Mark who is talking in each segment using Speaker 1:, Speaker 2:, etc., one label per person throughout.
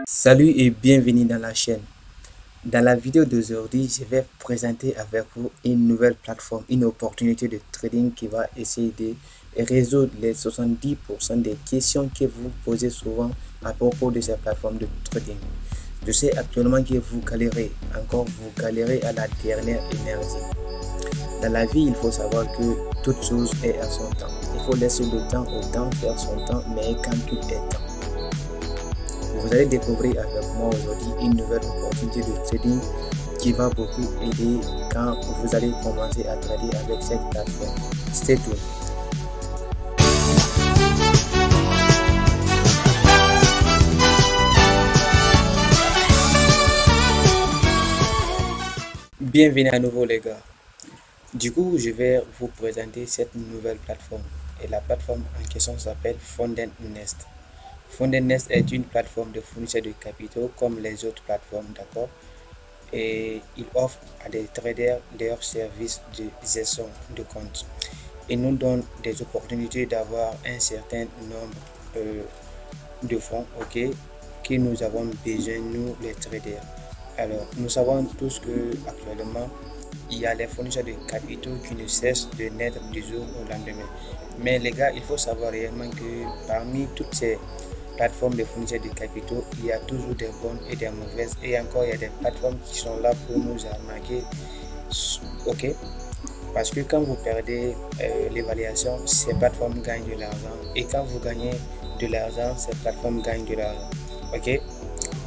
Speaker 1: Salut et bienvenue dans la chaîne. Dans la vidéo d'aujourd'hui, je vais présenter avec vous une nouvelle plateforme, une opportunité de trading qui va essayer de résoudre les 70% des questions que vous posez souvent à propos de cette plateforme de trading. Je sais actuellement que vous galérez à la dernière énergie. Dans la vie, il faut savoir que toute chose est à son temps. Il faut laisser le temps au temps faire son temps, mais quand tout est temps. Vous allez découvrir avec moi aujourd'hui une nouvelle opportunité de trading qui va beaucoup aider quand vous allez commencer à trader avec cette plateforme. Stay tuned. Bienvenue à nouveau les gars. Du coup, je vais vous présenter cette nouvelle plateforme. Et la plateforme en question s'appelle Fonden Nest. Fonden Nest est une plateforme de fournisseur de capitaux comme les autres plateformes, d'accord? Et il offre à des traders leurs services de gestion de compte. Il nous donne des opportunités d'avoir un certain nombre de fonds, ok, que nous avons besoin, nous les traders. Alors, nous savons tous que actuellement, il y a les fournisseurs de capitaux qui ne cessent de naître du jour au lendemain. Mais les gars, il faut savoir réellement que parmi toutes ces plateformes de fournisseurs de capitaux, il y a toujours des bonnes et des mauvaises. Et encore, il y a des plateformes qui sont là pour nous arnaquer. Ok? Parce que quand vous perdez l'évaluation, ces plateformes gagnent de l'argent. Et quand vous gagnez de l'argent, ces plateformes gagnent de l'argent. Ok?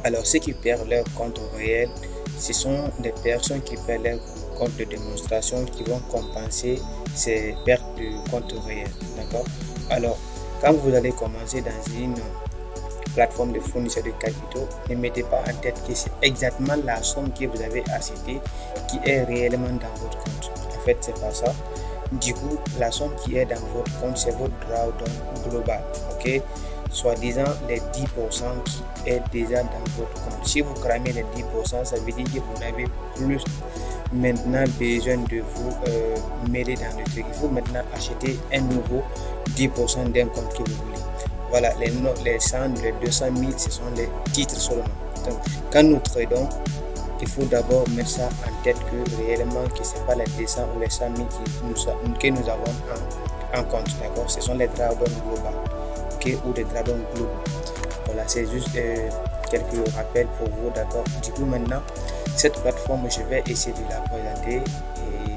Speaker 1: Alors, ceux qui perdent leur compte réel, ce sont des personnes qui perdent leur compte de démonstration qui vont compenser ces pertes de compte réel. D'accord? Alors, quand vous allez commencer dans une plateforme de fournisseur de capitaux, ne mettez pas en tête que c'est exactement la somme que vous avez achetée qui est réellement dans votre compte. En fait, c'est pas ça. Du coup, la somme qui est dans votre compte, c'est votre drawdown global. Ok? Soi-disant les 10% qui est déjà dans votre compte. Si vous cramez les 10%, ça veut dire que vous n'avez plus maintenant besoin de vous mêler dans le truc. Il faut maintenant acheter un nouveau 10% d'un compte que vous voulez. Voilà, les 100, les 200 000, ce sont les titres seulement. Donc, quand nous tradons, il faut d'abord mettre ça en tête que réellement, que ce n'est pas les 200 ou les 100 000 que nous avons en compte. D'accord? Ce sont les drawdowns global, okay, ou des drawdowns globaux. Voilà, c'est juste quelques rappels pour vous. D'accord? Du coup, maintenant, cette plateforme, je vais essayer de la présenter et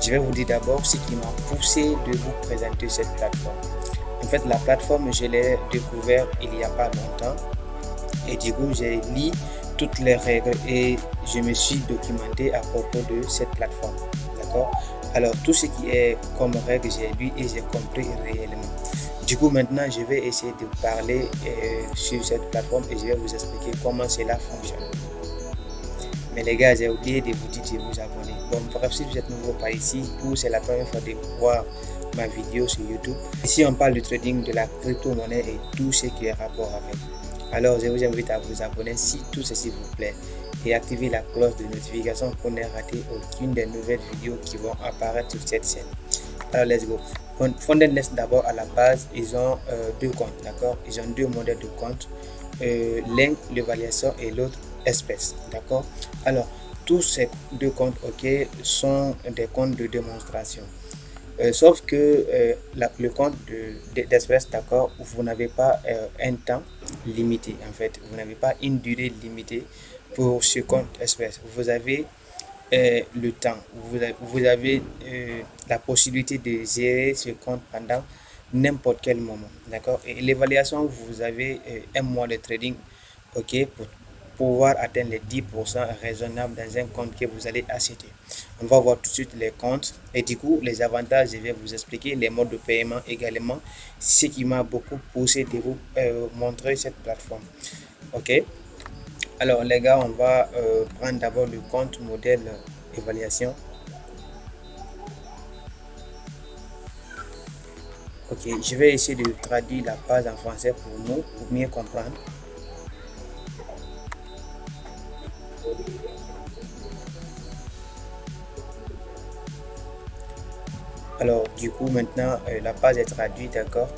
Speaker 1: je vais vous dire d'abord ce qui m'a poussé de vous présenter cette plateforme. En fait, la plateforme, je l'ai découvert il n'y a pas longtemps et du coup, j'ai lu toutes les règles et je me suis documenté à propos de cette plateforme. D'accord? Alors, tout ce qui est comme règle, j'ai lu et j'ai compris réellement. Du coup, maintenant, je vais essayer de parler sur cette plateforme et je vais vous expliquer comment cela fonctionne. Mais les gars, j'ai oublié de vous dire de vous abonner. Bon, bref, si vous êtes nouveau par ici ou c'est la première fois de voir ma vidéo sur YouTube, ici on parle du trading de la crypto-monnaie et tout ce qui est rapport avec. Alors, je vous invite à vous abonner si tout ceci vous plaît et activer la cloche de notification pour ne rater aucune des nouvelles vidéos qui vont apparaître sur cette chaîne. Alors, let's go. Fonden Nest, d'abord, à la base, ils ont deux comptes, d'accord? Ils ont deux modèles de comptes. L'un, l'évaluation et l'autre, espèce, d'accord? Alors, tous ces deux comptes, ok, sont des comptes de démonstration. Sauf que le compte d'espèce, d'accord, vous n'avez pas un temps limité, en fait. Vous n'avez pas une durée limitée pour ce compte espèce. Vous avez le temps, vous avez la possibilité de gérer ce compte pendant n'importe quel moment, d'accord? Et l'évaluation, vous avez un mois de trading, ok, pour pouvoir atteindre les 10% raisonnables dans un compte que vous allez acheter. On va voir tout de suite les comptes et du coup les avantages, je vais vous expliquer les modes de paiement également, ce qui m'a beaucoup poussé de vous montrer cette plateforme. Ok, alors les gars, on va prendre d'abord le compte modèle évaluation. Ok, je vais essayer de traduire la page en français pour nous, pour mieux comprendre. Alors, du coup, maintenant, la page est traduite, d'accord?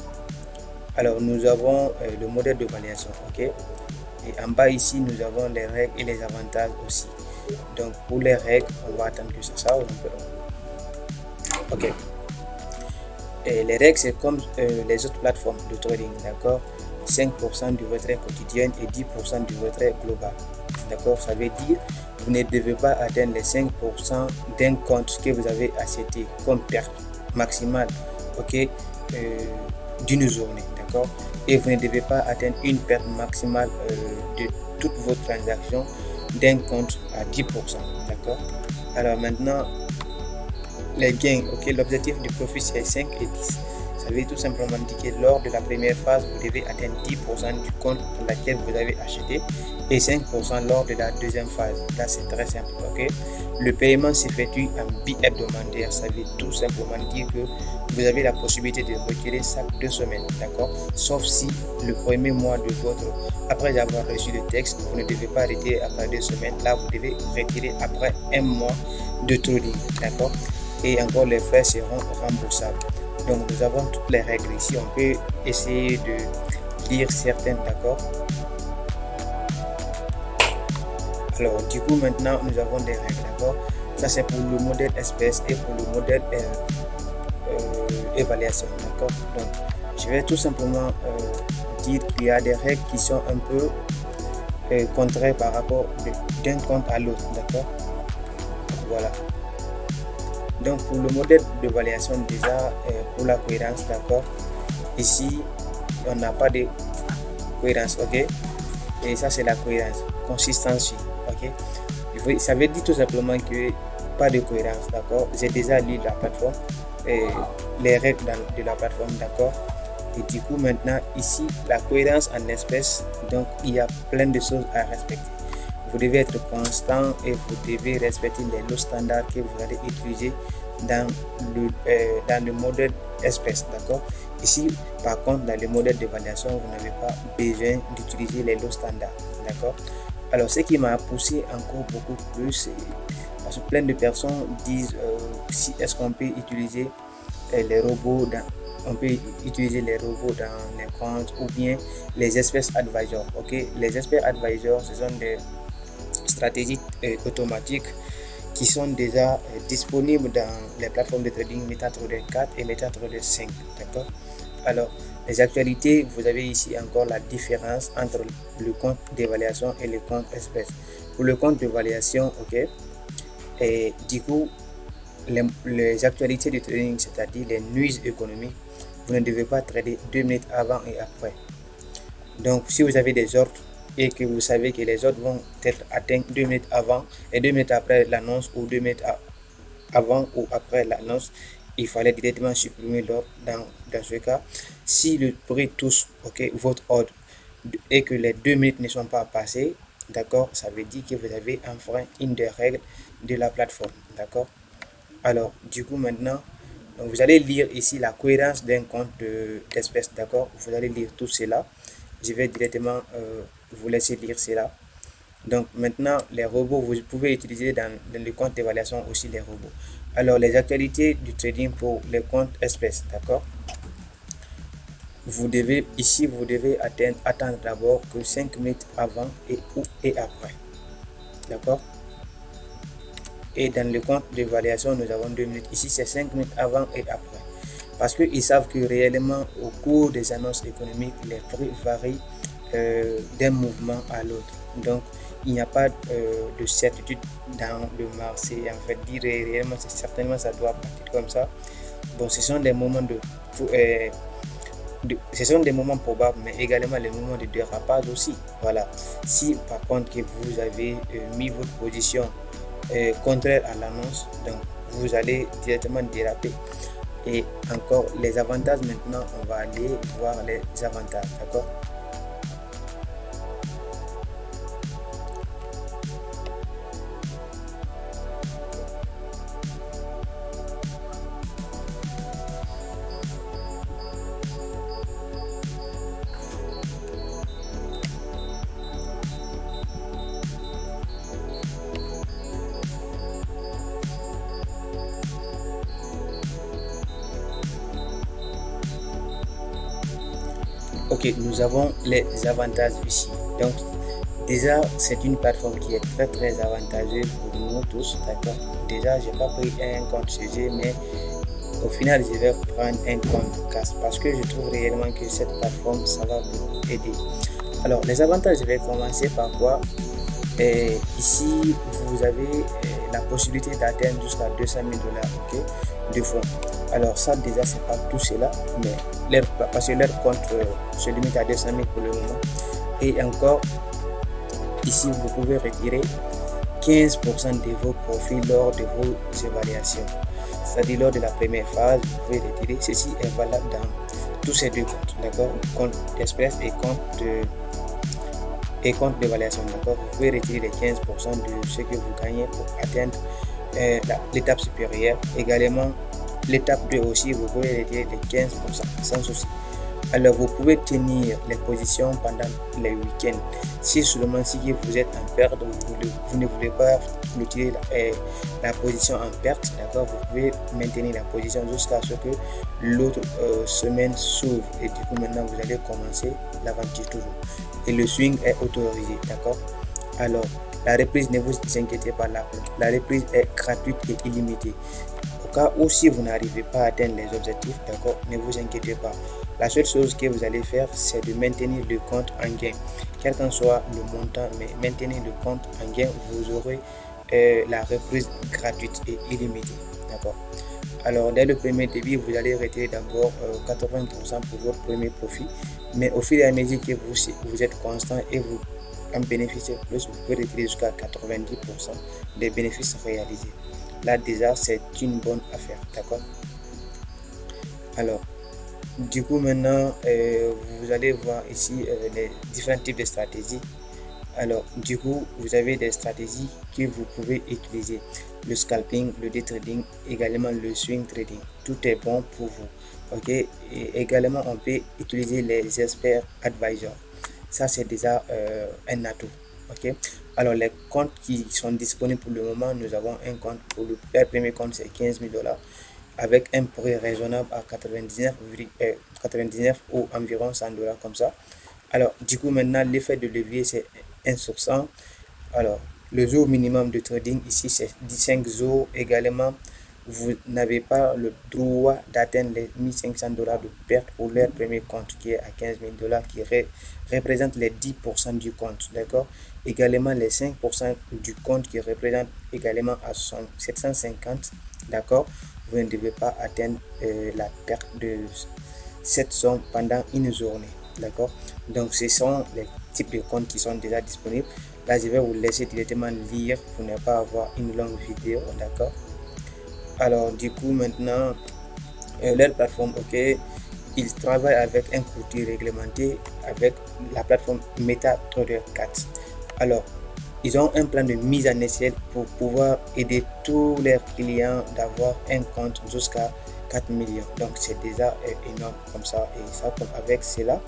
Speaker 1: Alors, nous avons le modèle de variation, ok? Et en bas ici, nous avons les règles et les avantages aussi. Donc pour les règles, on va attendre que ça s'ouvre un peu. Ok. Et les règles, c'est comme les autres plateformes de trading, d'accord? 5% du retrait quotidien et 10% du retrait global. D'accord? Ça veut dire vous ne devez pas atteindre les 5% d'un compte que vous avez acheté comme perte maximale, ok, d'une journée, d'accord? Et vous ne devez pas atteindre une perte maximale de toutes vos transactions d'un compte à 10%, d'accord? Alors maintenant, les gains, ok, l'objectif du profit c'est 5 et 10. Ça veut tout simplement dire que lors de la première phase, vous devez atteindre 10% du compte pour lequel vous avez acheté et 5% lors de la deuxième phase. Là, c'est très simple, ok? Le paiement s'effectue en bi-hebdomadaire. Ça veut tout simplement dire que vous avez la possibilité de retirer chaque 2 semaines, d'accord? Sauf si le premier mois de votre, après avoir reçu le texte, vous ne devez pas retirer après 2 semaines. Là, vous devez retirer après 1 mois de trading, d'accord? Et encore, les frais seront remboursables. Donc nous avons toutes les règles ici, on peut essayer de lire certaines, d'accord? Alors du coup maintenant nous avons des règles, d'accord? Ça c'est pour le modèle espèce et pour le modèle évaluation, d'accord? Donc je vais tout simplement dire qu'il y a des règles qui sont un peu contraires par rapport d'un compte à l'autre, d'accord? Voilà. Donc pour le modèle d'évaluation, déjà pour la cohérence, d'accord, ici on n'a pas de cohérence, ok, et ça c'est la cohérence, consistency, ok. Ça veut dire tout simplement que pas de cohérence, d'accord. J'ai déjà lu la plateforme et les règles de la plateforme, d'accord, et du coup maintenant ici la cohérence en espèces, donc il y a plein de choses à respecter. Vous devez être constant et vous devez respecter les lots standards que vous allez utiliser dans le modèle espèce, d'accord. Ici par contre dans le modèle d'évaluation vous n'avez pas besoin d'utiliser les lots standards, d'accord. Alors ce qui m'a poussé encore beaucoup plus, parce que plein de personnes disent si est-ce qu'on peut utiliser les robots dans les comptes ou bien les espèces advisors, ok. Les espèces advisors, ce sont des stratégies automatiques qui sont déjà disponibles dans les plateformes de trading MetaTrader 4 et MetaTrader 5, d'accord. Alors les actualités, vous avez ici encore la différence entre le compte d'évaluation et le compte espèce. Pour le compte d'évaluation, ok, et du coup les actualités du trading, c'est-à-dire les news économiques, vous ne devez pas trader 2 minutes avant et après. Donc si vous avez des ordres et que vous savez que les ordres vont être atteints 2 minutes avant et 2 minutes après l'annonce, ou 2 minutes avant ou après l'annonce, il fallait directement supprimer l'ordre. Dans ce cas, si le prix touche, ok, votre ordre et que les 2 minutes ne sont pas passées, d'accord, ça veut dire que vous avez enfreint une des règles de la plateforme, d'accord. Alors du coup maintenant, donc, vous allez lire ici la cohérence d'un compte d'espèce, d'accord. Vous allez lire tout cela. Je vais directement vous laisser lire cela. Donc maintenant les robots, vous pouvez utiliser dans le compte d'évaluation aussi les robots. Alors les actualités du trading pour les comptes espèces, d'accord. Vous devez attendre d'abord que 5 minutes avant et après, d'accord. Et dans le compte d'évaluation nous avons 2 minutes. Ici c'est 5 minutes avant et après, parce qu'ils savent que réellement au cours des annonces économiques les prix varient d'un mouvement à l'autre. Donc il n'y a pas de certitude dans le marché. En fait, dire réellement c'est certainement ça doit partir comme ça. Bon, ce sont des moments ce sont des moments probables, mais également les moments de dérapage aussi. Voilà. Si par contre que vous avez mis votre position contraire à l'annonce, donc vous allez directement déraper. Et encore les avantages, maintenant on va aller voir les avantages, d'accord. Ok, nous avons les avantages ici. Donc Déjà, c'est une plateforme qui est très avantageuse pour nous tous, d'accord. Déjà, j'ai pas pris un compte chez eux, mais au final, je vais prendre un compte CAS parce que je trouve réellement que cette plateforme, ça va beaucoup aider. Alors, les avantages, je vais commencer par quoi? Ici, vous avez la possibilité d'atteindre jusqu'à 200 000 dollars, ok, de fonds. Alors ça, déjà, c'est pas tout cela, mais parce que leur compte se limite à 200 000 pour le moment. Et encore, ici, vous pouvez retirer 15% de vos profits lors de vos évaluations. C'est-à-dire lors de la première phase, vous pouvez retirer. Ceci est valable dans tous ces deux comptes, d'accord, compte Express et compte d'évaluation, d'accord. Vous pouvez retirer les 15% de ce que vous gagnez pour atteindre l'étape supérieure. Également, l'étape 2 aussi, vous pouvez retirer les 15% sans souci. Alors, vous pouvez tenir les positions pendant les week-ends. Si seulement si vous êtes en perte, vous ne voulez pas clôturer la position en perte, d'accord, vous pouvez maintenir la position jusqu'à ce que l'autre semaine s'ouvre. Et du coup, maintenant, vous allez commencer l'aventure toujours. Et le swing est autorisé, d'accord. Alors, la reprise, ne vous inquiétez pas, la reprise est gratuite et illimitée. Au cas où si vous n'arrivez pas à atteindre les objectifs, d'accord, ne vous inquiétez pas. La seule chose que vous allez faire, c'est de maintenir le compte en gain. Quel qu'en soit le montant, mais maintenez le compte en gain, vous aurez la reprise gratuite et illimitée, d'accord. Alors, dès le premier début, vous allez retirer d'abord 80% pour votre premier profit, mais au fil et à mesure que vous êtes constant et vous en bénéficiez plus, vous pouvez retirer jusqu'à 90% des bénéfices réalisés. Là, déjà, c'est une bonne affaire, d'accord. Alors, du coup, maintenant, vous allez voir ici les différents types de stratégies. Alors, du coup, vous avez des stratégies que vous pouvez utiliser. Le scalping, le day trading, également le swing trading. Tout est bon pour vous. Ok. Et également, on peut utiliser les experts advisors. Ça, c'est déjà un atout. Ok. Alors, les comptes qui sont disponibles pour le moment, nous avons un compte pour le premier compte, c'est 15 000 dollars. Avec un prix raisonnable à 99 ou environ 100 dollars comme ça. Alors, du coup, maintenant, l'effet de levier, c'est 1 sur 100. Alors, le jour minimum de trading ici, c'est 15 jours. Également, vous n'avez pas le droit d'atteindre les 1500 dollars de perte pour leur premier compte qui est à 15 000 dollars, qui représente les 10% du compte, d'accord. Également, les 5% du compte qui représente également à 750, d'accord. Vous ne devez pas atteindre la perte de cette somme pendant une journée, d'accord. Donc, ce sont les types de comptes qui sont déjà disponibles. Là, je vais vous laisser directement lire pour ne pas avoir une longue vidéo, d'accord. Alors, du coup, maintenant, leur plateforme, ok, ils travaillent avec un courtier réglementé avec la plateforme MetaTrader 4. Alors, ils ont un plan de mise en échelle pour pouvoir aider tous leurs clients d'avoir un compte jusqu'à 4 millions. Donc, c'est déjà énorme comme ça. Et ça, comme avec cela,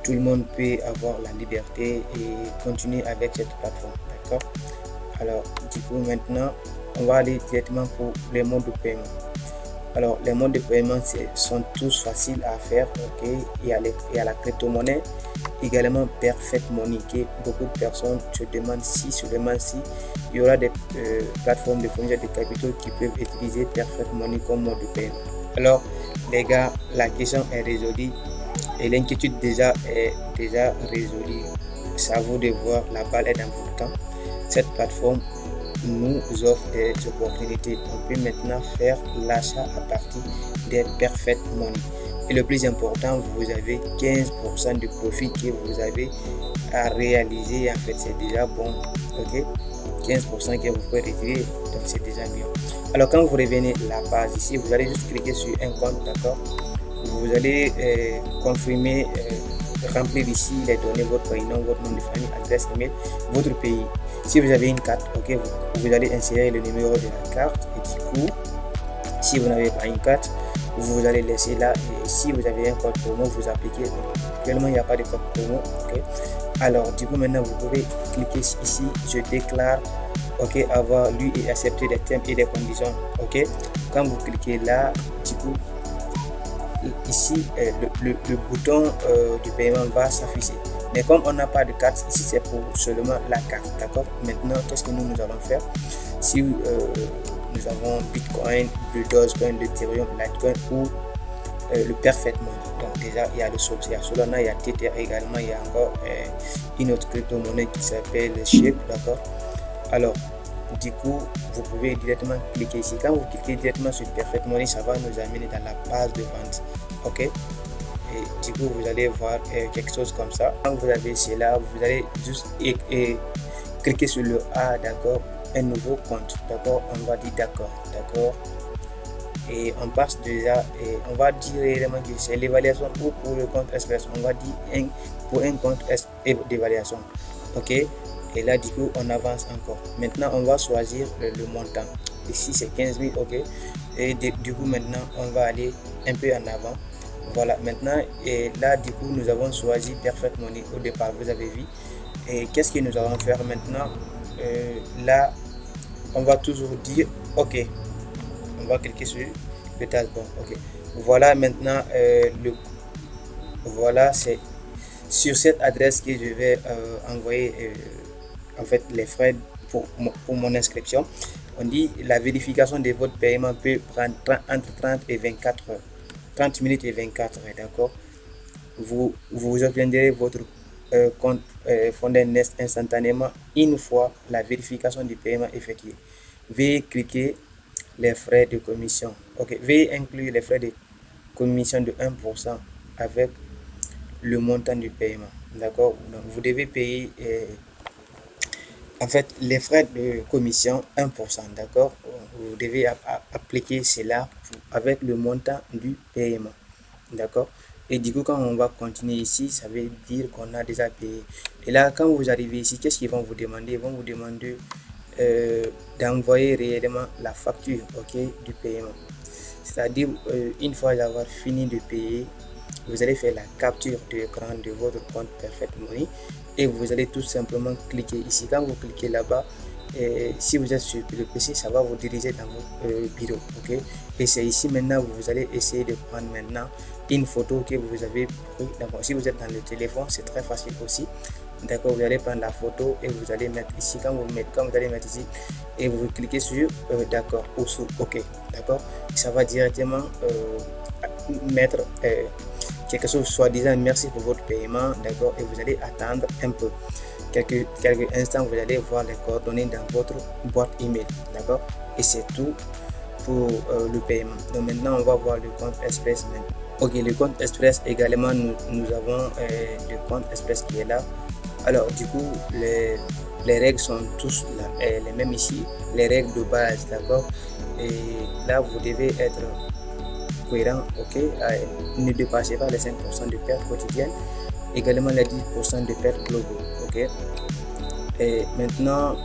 Speaker 1: tout le monde peut avoir la liberté et continuer avec cette plateforme. D'accord. Alors, du coup, maintenant, on va aller directement pour les modes de paiement. Alors, les modes de paiement sont tous faciles à faire. Ok. Il y a la crypto-monnaie. Également Perfect Money, que beaucoup de personnes se demandent si seulement si il y aura des plateformes de fournisseurs de capitaux qui peuvent utiliser Perfect Money comme mode de paiement. Alors les gars, la question est résolue et l'inquiétude est déjà résolue. C'est à vous de voir, la balle est dans votre camp. Cette plateforme nous offre des opportunités. On peut maintenant faire l'achat à partir des Perfect Money. Et le plus important, vous avez 15% de profit que vous avez à réaliser. En fait, c'est déjà bon. Ok, 15% que vous pouvez retirer, donc c'est déjà mieux. Alors, quand vous revenez à la base ici, vous allez juste cliquer sur un compte, d'accord. Vous allez confirmer, remplir ici les données, votre prénom, votre nom de famille, adresse email, votre pays. Si vous avez une carte, ok, vous allez insérer le numéro de la carte. Et du coup, si vous n'avez pas une carte, vous allez laisser là. Et si vous avez un code promo, vous appliquez. Actuellement, il n'y a pas de code promo. Ok. Alors, du coup, maintenant, vous pouvez cliquer ici. Je déclare, ok, avoir lu et accepter les termes et les conditions. Ok. Quand vous cliquez là, du coup, ici, le bouton du paiement va s'afficher. Mais comme on n'a pas de carte, ici c'est pour seulement la carte, d'accord. Maintenant, qu'est-ce que nous allons faire? Si nous avons Bitcoin, le Dogecoin, l'Ethereum, Litecoin ou le Perfect Money. Donc déjà il y a le Sol, il y a Solana, il y a Tether également, il y a encore une autre crypto-monnaie qui s'appelle Shape, d'accord. Alors du coup vous pouvez directement cliquer ici. Quand vous cliquez directement sur Perfect Money, ça va nous amener dans la page de vente, ok. Et du coup vous allez voir quelque chose comme ça. Quand vous avez cela, vous allez juste cliquer sur le A, d'accord, un nouveau compte, d'accord. On va dire d'accord, et on passe déjà et on va dire réellement que c'est l'évaluation ou pour le compte express, on va dire pour un compte d'évaluation, ok. Et là du coup on avance encore. Maintenant on va choisir le montant. Ici c'est 15 000, ok. Et du coup maintenant on va aller un peu en avant. Voilà, maintenant et là du coup nous avons choisi Perfect Money au départ, vous avez vu. Et qu'est-ce que nous allons faire maintenant? Là on va toujours dire ok. On va cliquer sur le taskbar, ok. Voilà, maintenant voilà, c'est sur cette adresse que je vais envoyer en fait les frais pour mon inscription. On dit la vérification de votre paiement peut prendre entre 30 et 24 heures, 30 minutes et 24 heures, d'accord. Vous obtiendrez votre compte Fondend Nest instantanément une fois la vérification du paiement effectuée. Veuillez cliquer les frais de commission, ok. Veuillez inclure les frais de commission de 1% avec le montant du paiement, d'accord. Donc vous devez payer en fait les frais de commission 1%, d'accord. Vous devez appliquer cela avec le montant du paiement, d'accord. Et du coup quand on va continuer ici, ça veut dire qu'on a déjà payé. Et là quand vous arrivez ici, qu'est-ce qu'ils vont vous demander? Ils vont vous demander d'envoyer réellement la facture, ok, du paiement. C'est-à-dire une fois avoir fini de payer, vous allez faire la capture de l'écran de votre compte Perfect Money et vous allez tout simplement cliquer ici. Quand vous cliquez là-bas, si vous êtes sur le PC, ça va vous diriger dans votre bureau, ok. Et c'est ici maintenant vous allez essayer de prendre maintenant une photo que vous avez pris. D'accord. Si vous êtes dans le téléphone, c'est très facile aussi. D'accord, vous allez prendre la photo et vous allez mettre ici. Quand vous allez mettre ici et vous cliquez sur d'accord ou sur ok, d'accord, ça va directement mettre quelque chose soi-disant merci pour votre paiement, d'accord. Et vous allez attendre un peu quelques instants, vous allez voir les coordonnées dans votre boîte email, d'accord. Et c'est tout pour le paiement. Donc maintenant on va voir le compte express maintenant. Ok, le compte express également, nous avons le compte express qui est là. Alors du coup les règles sont tous les mêmes ici, les règles de base, d'accord. Et là vous devez être cohérent, ok. Ne dépassez pas les 5% de perte quotidienne, également les 10% de perte globaux, ok. Et maintenant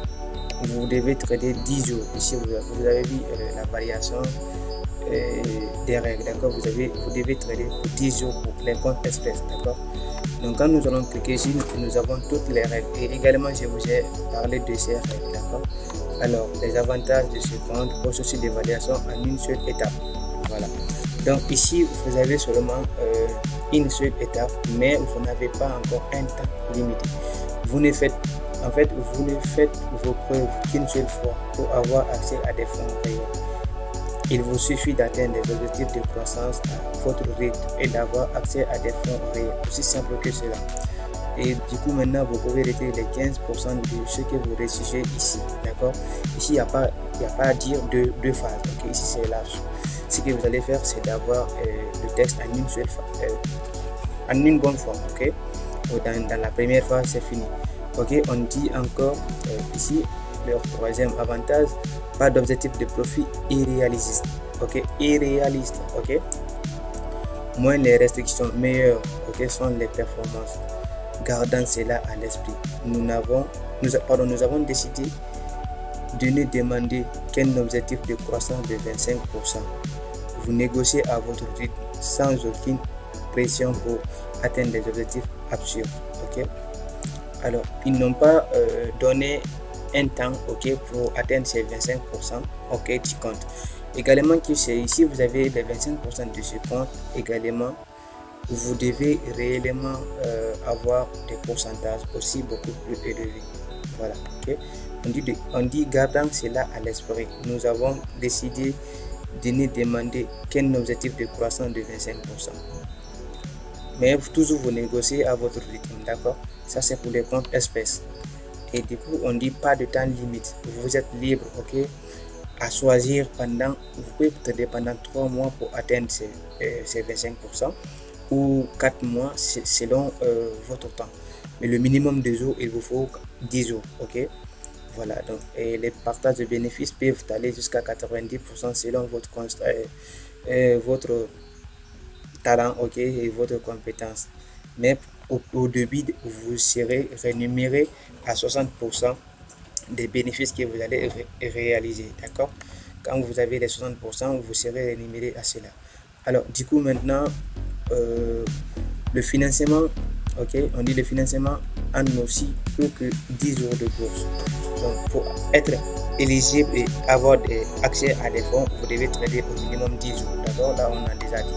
Speaker 1: vous devez trader 10 jours. Ici vous avez vu la variation des règles, d'accord. Vous devez trader pour 10 jours pour les comptes express, d'accord. Donc quand nous allons cliquer ici, nous avons toutes les règles et également je vous ai parlé de ces règles, d'accord. Alors les avantages de ce compte, processus d'évaluation en une seule étape, voilà. Donc ici vous avez seulement une seule étape, mais vous n'avez pas encore un temps limité. Vous ne faites vos preuves qu'une seule fois pour avoir accès à des fonds réels. Il vous suffit d'atteindre des objectifs de croissance à votre rythme et d'avoir accès à des fonds réels, aussi simple que cela. Et du coup maintenant vous pouvez retirer les 15% de ce que vous recherchez ici, d'accord. Ici il n'y a pas à dire deux phases, ok. Ici c'est large. Ce que vous allez faire, c'est d'avoir le texte en une seule fois, en une bonne fois, ok. Dans la première phase c'est fini, ok. On dit encore ici le troisième avantage, pas d'objectif de profit irréaliste, ok. Irréaliste, ok. Moins les restrictions, meilleures, ok, sont les performances. Gardant cela à l'esprit, nous avons décidé de ne demander qu'un objectif de croissance de 25%. Vous négociez à votre rythme sans aucune pression pour atteindre des objectifs absurdes, ok. Alors ils n'ont pas donné un temps, ok, pour atteindre ces 25%, ok, du compte. Également que c'est ici vous avez les 25% de ce compte. Également vous devez réellement avoir des pourcentages aussi beaucoup plus élevés. Voilà, ok. On dit gardant cela à l'esprit, nous avons décidé de ne demander qu'un objectif de croissance de 25%. Mais toujours vous négociez à votre rythme, d'accord? Ça c'est pour les comptes espèces. Et du coup, on dit pas de temps limite. Vous êtes libre, ok, à choisir pendant, vous pouvez trader pendant 3 mois pour atteindre ces 25% ou 4 mois selon votre temps. Mais le minimum de jours, il vous faut 10 jours, ok. Voilà, donc et les partages de bénéfices peuvent aller jusqu'à 90% selon votre talent, ok, et votre compétence. Mais au début, vous serez rémunéré à 60% des bénéfices que vous allez réaliser, d'accord? Quand vous avez les 60%, vous serez rémunéré à cela. Alors, du coup, maintenant, le financement, ok, on dit le financement en aussi peu que 10 jours de bourse. Donc, pour être éligible et avoir accès à des fonds, vous devez trader au minimum 10 jours. D'accord? Là, on a déjà dit.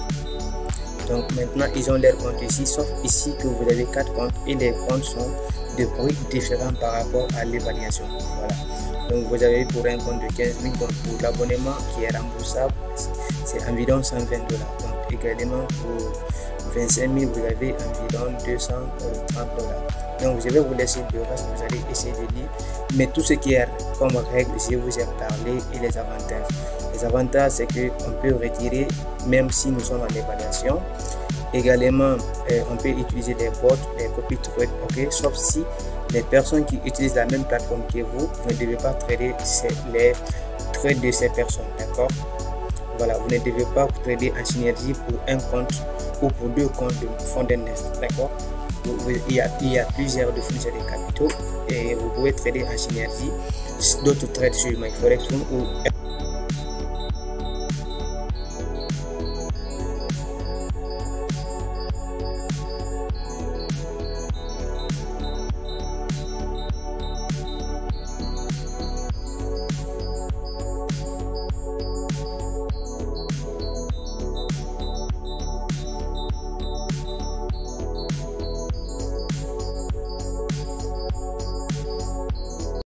Speaker 1: Donc, maintenant, ils ont leur compte ici, sauf ici que vous avez 4 comptes et les comptes sont de prix différents par rapport à l'évaluation. Voilà. Donc, vous avez pour un compte de 15 000, donc pour l'abonnement qui est remboursable, c'est environ 120 $. Donc, également pour 25 000, vous avez environ 230 $. Donc, je vais vous laisser le reste, vous allez essayer de lire. Mais tout ce qui est comme règle, je vous ai parlé et les avantages. Les avantages, c'est qu'on peut retirer même si nous sommes en évaluation. Également, on peut utiliser des bots, des copy trades, ok, sauf si les personnes qui utilisent la même plateforme que vous ne devez pas trader les trades de ces personnes, d'accord? Voilà, vous ne devez pas trader en synergie pour un compte ou pour 2 comptes de FondedNest, d'accord? Il y a plusieurs définitions des capitaux et vous pouvez trader en synergie d'autres trades sur MyForexFund ou